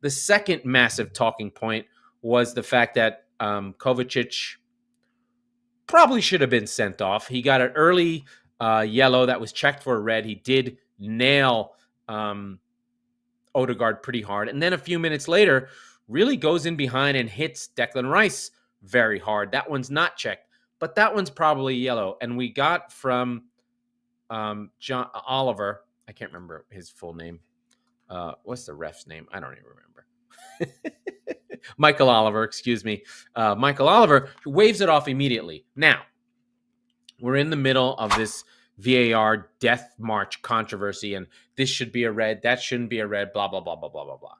The second massive talking point was the fact that Kovacic probably should have been sent off. He got an early yellow that was checked for a red. He did nail Odegaard pretty hard. And then a few minutes later, really goes in behind and hits Declan Rice very hard. That one's not checked, but that one's probably yellow. And we got from John Oliver, I can't remember his full name. What's the ref's name? I don't even remember. Michael Oliver, excuse me. Michael Oliver waves it off immediately. Now, we're in the middle of this VAR death march controversy, and this should be a red, that shouldn't be a red, blah, blah, blah, blah, blah, blah, blah.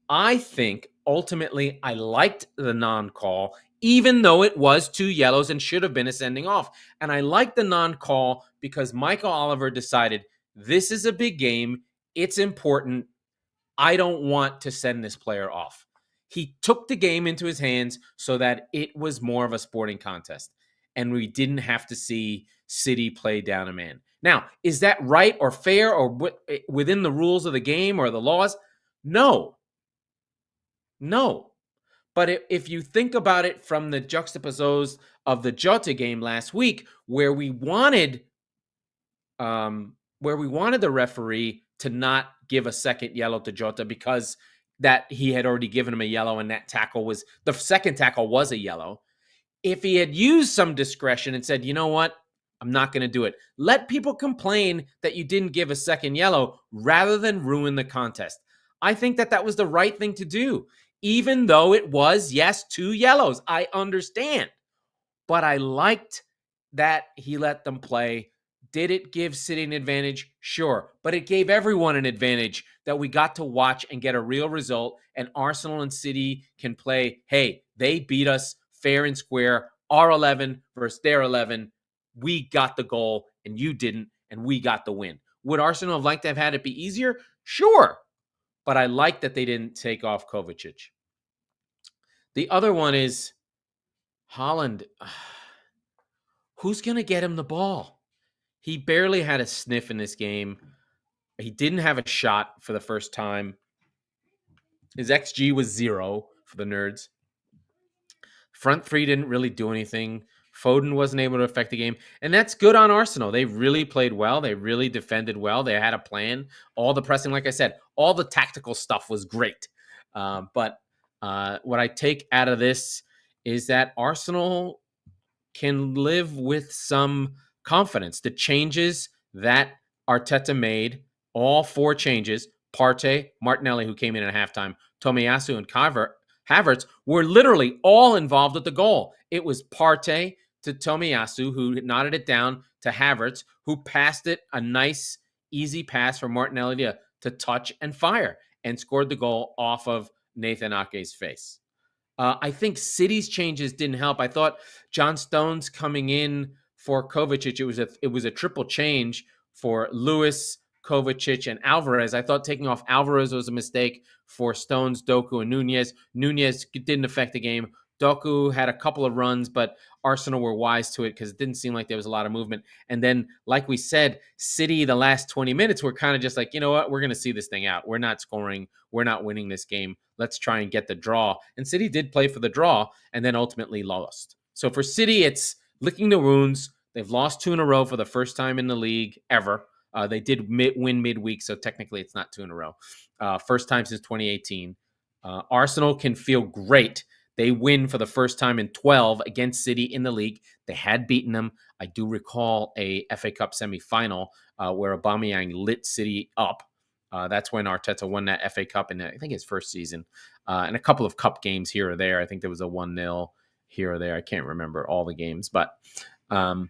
I think ultimately I liked the non-call, even though it was 2 yellows and should have been a sending off. And I liked the non-call because Michael Oliver decided this is a big game. It's important. I don't want to send this player off. He took the game into his hands so that it was more of a sporting contest, and we didn't have to see City play down a man. Now, is that right or fair or within the rules of the game or the laws? No. But if you think about it from the juxtapose of the Jota game last week, where we wanted the referee to not give a second yellow to Jota because that he had already given him a yellow, and that tackle was the second tackle was a yellow. If he had used some discretion and said, you know what, I'm not going to do it. Let people complain that you didn't give a second yellow rather than ruin the contest. I think that was the right thing to do, even though it was, yes, 2 yellows. I understand. But I liked that he let them play. Did it give City an advantage? Sure. But it gave everyone an advantage that we got to watch and get a real result. And Arsenal and City can play, hey, they beat us fair and square, our 11 versus their 11. We got the goal and you didn't, and we got the win. Would Arsenal have liked to have had it be easier? Sure. But I like that they didn't take off Kovacic. The other one is Haaland. Who's going to get him the ball? He barely had a sniff in this game. He didn't have a shot for the first time. His XG was 0 for the nerds. Front three didn't really do anything. Foden wasn't able to affect the game. And that's good on Arsenal. They really played well. They really defended well. They had a plan. All the pressing, like I said, all the tactical stuff was great. But what I take out of this is that Arsenal can live with some confidence. The changes that Arteta made, all 4 changes, Partey, Martinelli, who came in at halftime, Tomiyasu, and Havertz, were literally all involved at the goal. It was Partey to Tomiyasu, who nodded it down to Havertz, who passed it, a nice, easy pass for Martinelli to touch and fire, and scored the goal off of Nathan Ake's face. I think City's changes didn't help. I thought John Stones coming in for Kovacic, it was a triple change for Lewis, Kovacic, and Alvarez. I thought taking off Alvarez was a mistake for Stones, Doku, and Nunez. Nunez didn't affect the game. Doku had a couple of runs, but Arsenal were wise to it because it didn't seem like there was a lot of movement. And then, like we said, City, the last 20 minutes, were kind of just like, you know what, we're going to see this thing out. We're not scoring. We're not winning this game. Let's try and get the draw. And City did play for the draw and then ultimately lost. So for City, it's licking the wounds. They've lost 2 in a row for the first time in the league ever. They did win midweek, so technically it's not 2 in a row. First time since 2018. Arsenal can feel great. They win for the first time in 12 against City in the league. They had beaten them. I do recall a FA Cup semifinal where Aubameyang lit City up. That's when Arteta won that FA Cup in, I think, his first season. And a couple of cup games here or there. I think there was a 1-0 here or there. I can't remember all the games. But for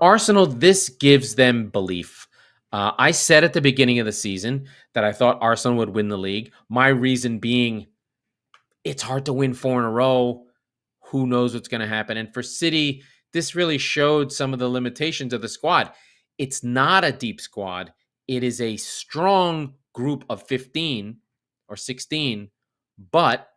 Arsenal, this gives them belief. I said at the beginning of the season that I thought Arsenal would win the league. My reason being, it's hard to win 4 in a row. Who knows what's going to happen? And for City, this really showed some of the limitations of the squad. It's not a deep squad. It is a strong group of 15 or 16, but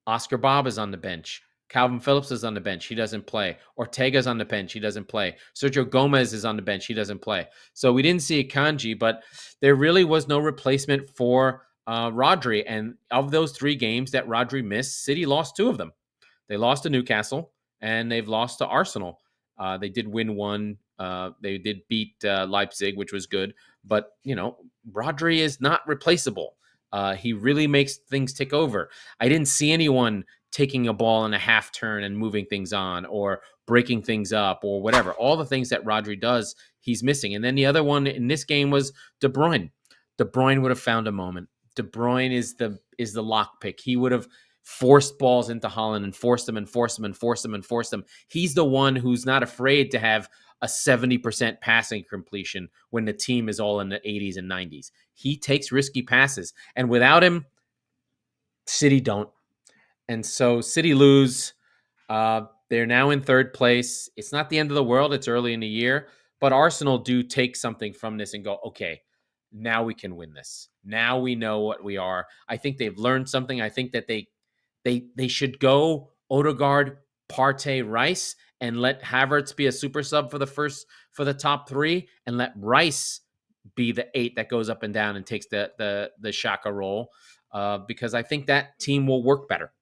Oscar Bob is on the bench. Calvin Phillips is on the bench. He doesn't play. Ortega's on the bench. He doesn't play. Sergio Gomez is on the bench. He doesn't play. So we didn't see Akanji, but there really was no replacement for Rodri. And of those 3 games that Rodri missed, City lost 2 of them. They lost to Newcastle and they've lost to Arsenal. They did win one. They did beat Leipzig, which was good. But, Rodri is not replaceable. He really makes things tick over. I didn't see anyone taking a ball in a half turn and moving things on or breaking things up or whatever. All the things that Rodri does, he's missing. And then the other one in this game was De Bruyne. De Bruyne would have found a moment. De Bruyne is the lockpick. He would have forced balls into Holland and forced them and forced them and forced them and forced them. He's the one who's not afraid to have a 70% passing completion when the team is all in the 80s and 90s. He takes risky passes. And without him, City don't. And so City lose. They're now in 3rd place. It's not the end of the world. It's early in the year. But Arsenal do take something from this and go, okay, now we can win this. Now we know what we are. I think they've learned something. I think that they should go Odegaard, Partey, Rice, and let Havertz be a super sub for the top 3, and let Rice be the 8 that goes up and down and takes the Xhaka role, because I think that team will work better.